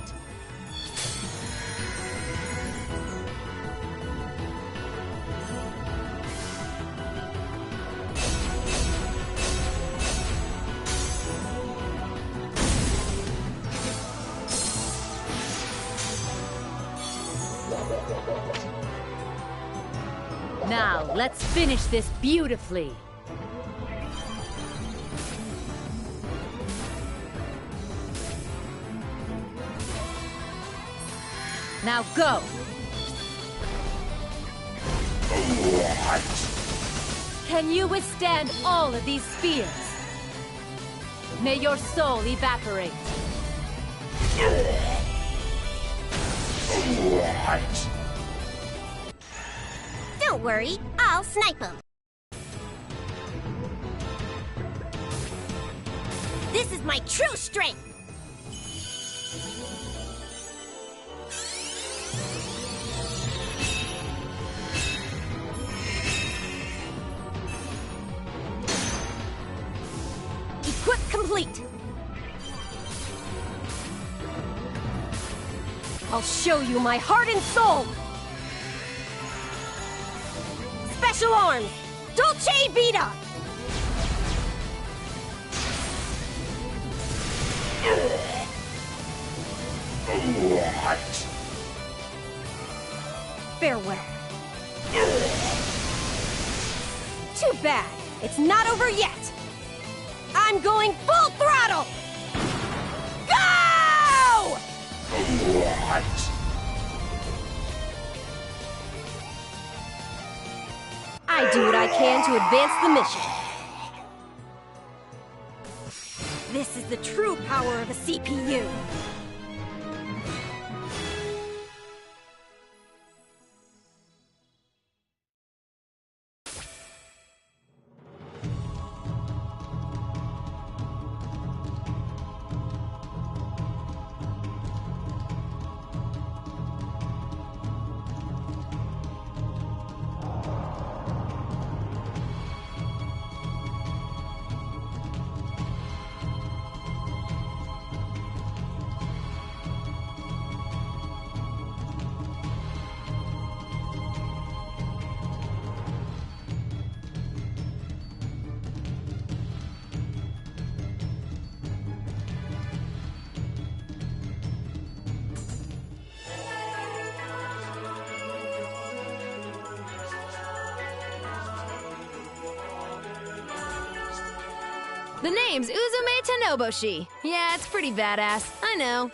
Now, let's finish this beautifully. Now go! Can you withstand all of these spears? May your soul evaporate. Don't worry, I'll snipe him. This is my true strength. Equip complete. I'll show you my heart and soul. Special arms, Dolce Vita. Farewell. Too bad. It's not over yet. I'm going full throttle. Go! I do what I can to advance the mission. This is the true power of a CPU. The name's Uzume Tenoboshi. Yeah, it's pretty badass. I know.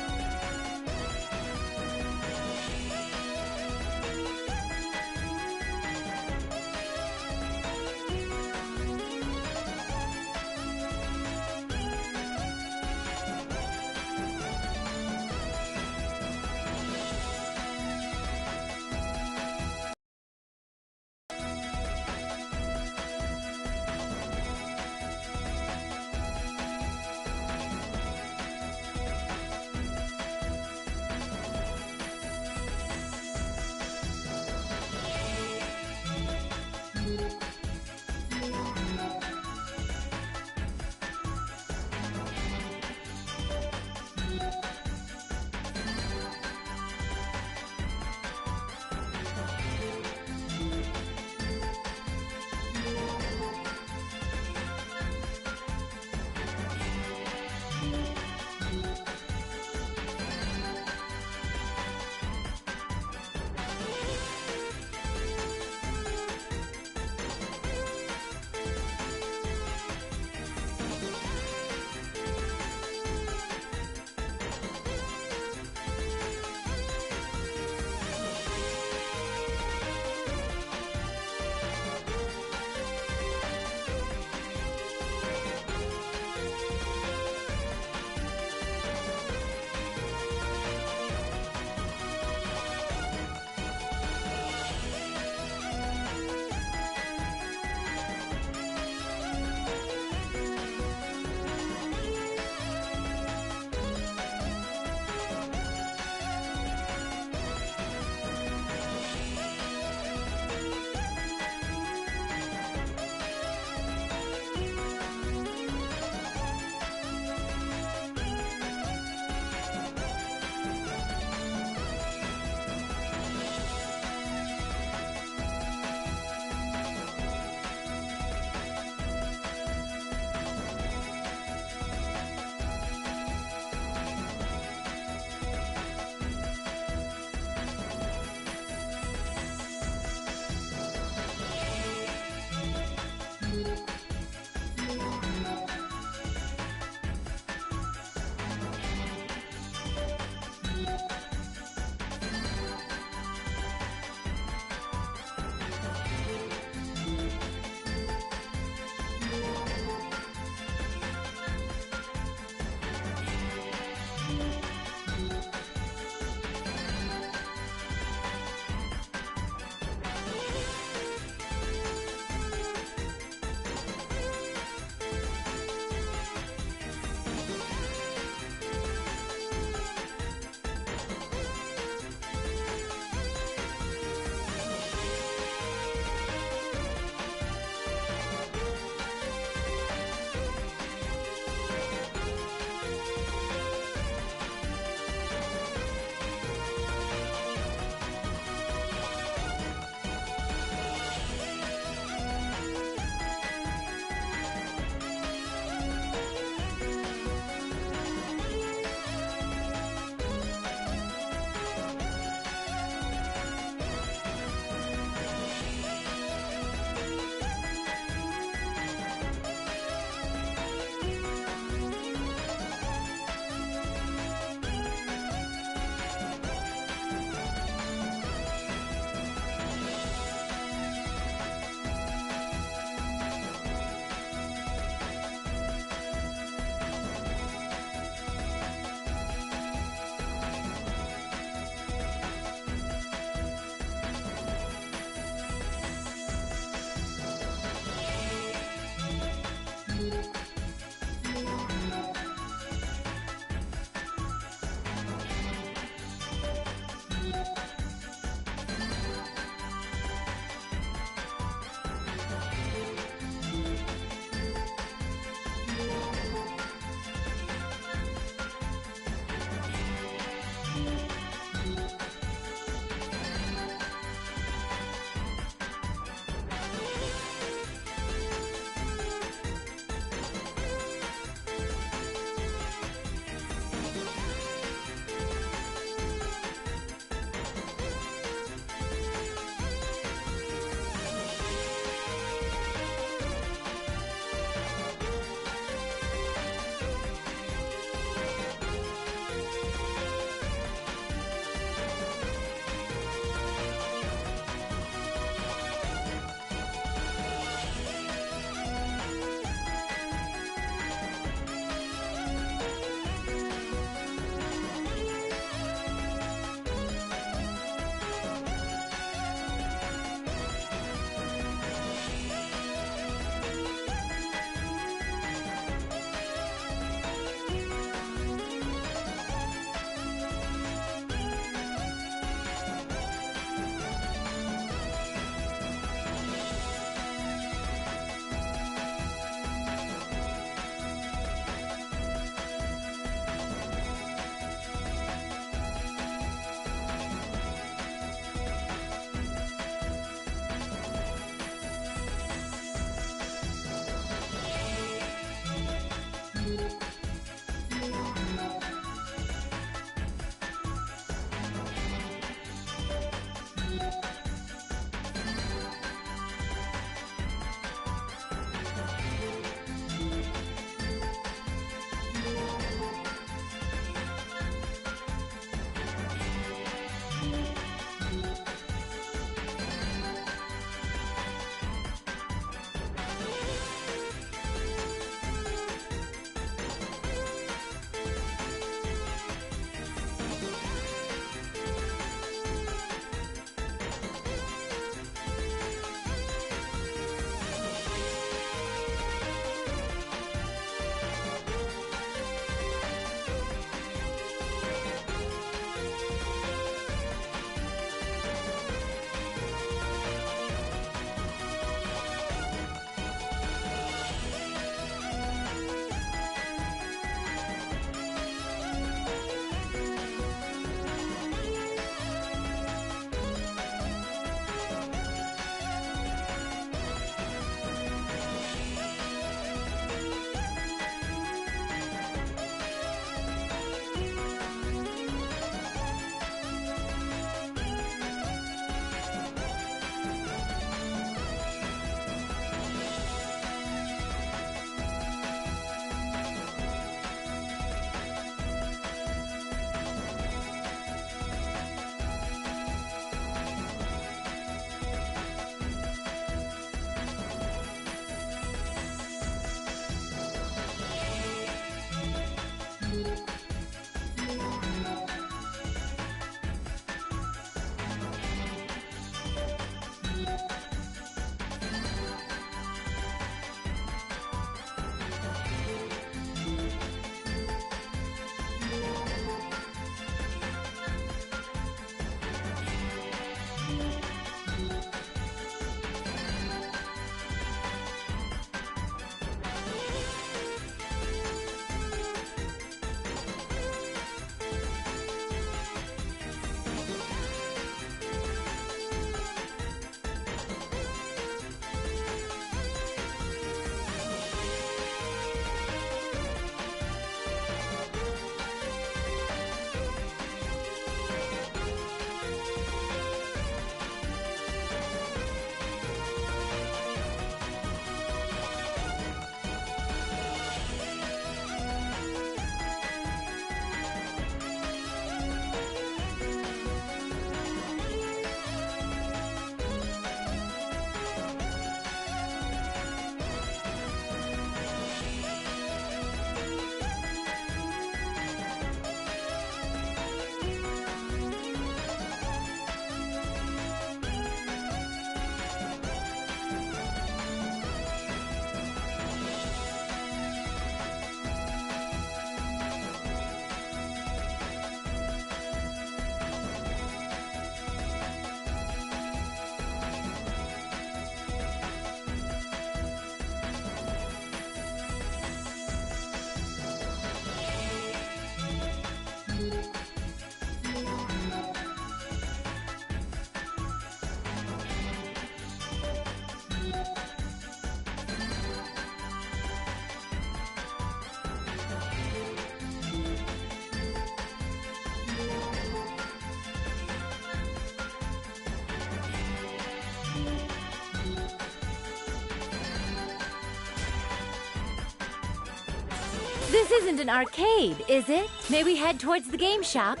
This isn't an arcade, is it? May we head towards the game shop?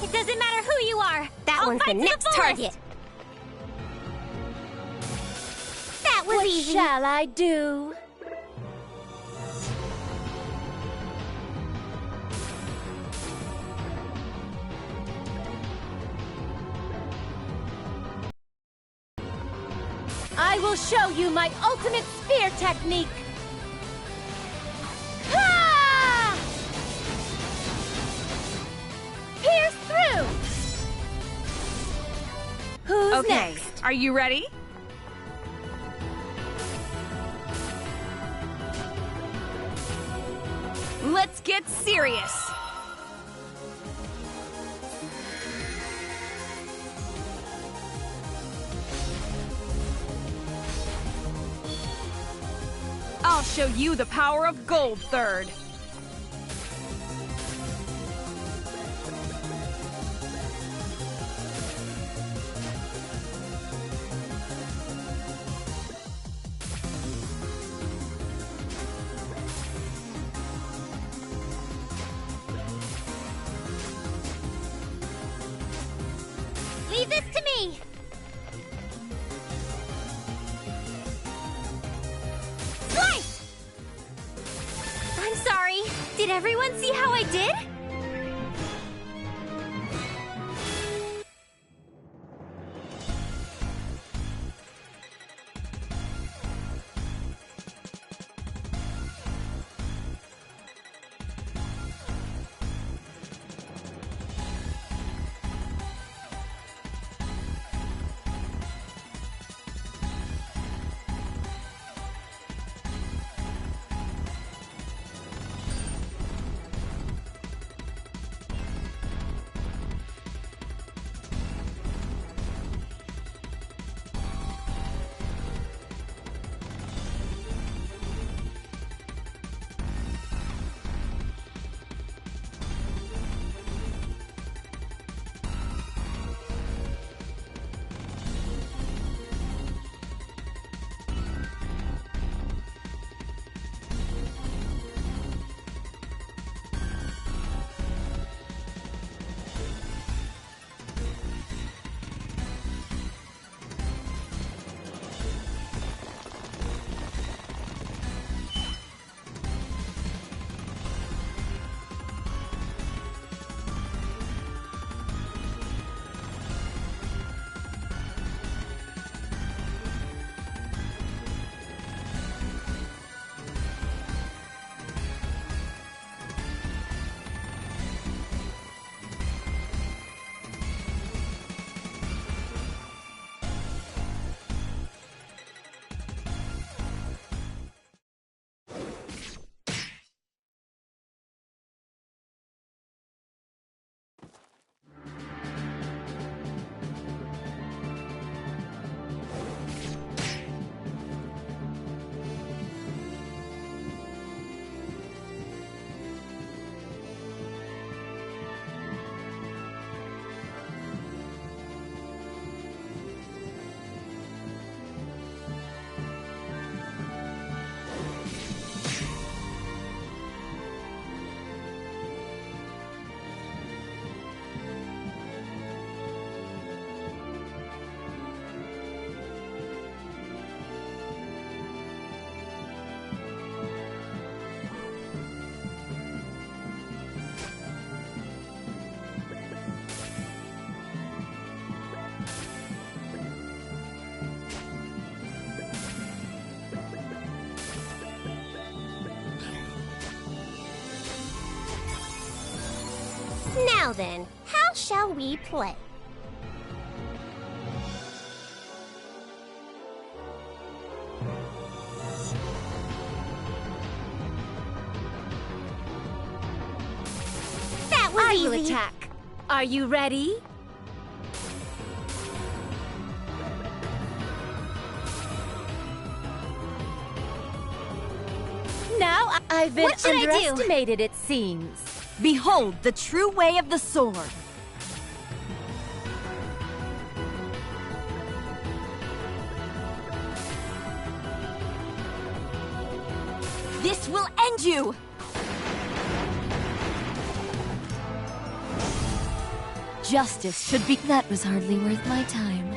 It doesn't matter who you are. That one's the fight to next fullest. target. That was What easy. shall I do? I will show you my ultimate spear technique! Ha! Pierce through! Who's Okay, next? are you ready? Let's get serious. I'll show you the power of Gold Third. Leave this to me. Slice! I'm sorry. Did everyone see how I did? Now then, how shall we play? That was I easy. will attack. Are you ready? Now I've been What should I do? underestimated, it seems. Behold the true way of the sword. This will end you! Justice should be— That was hardly worth my time.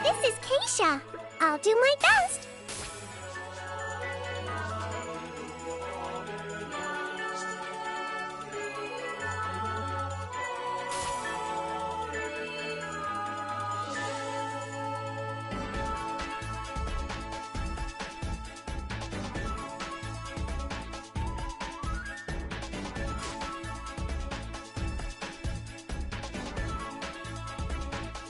This is Keisha. I'll do my best.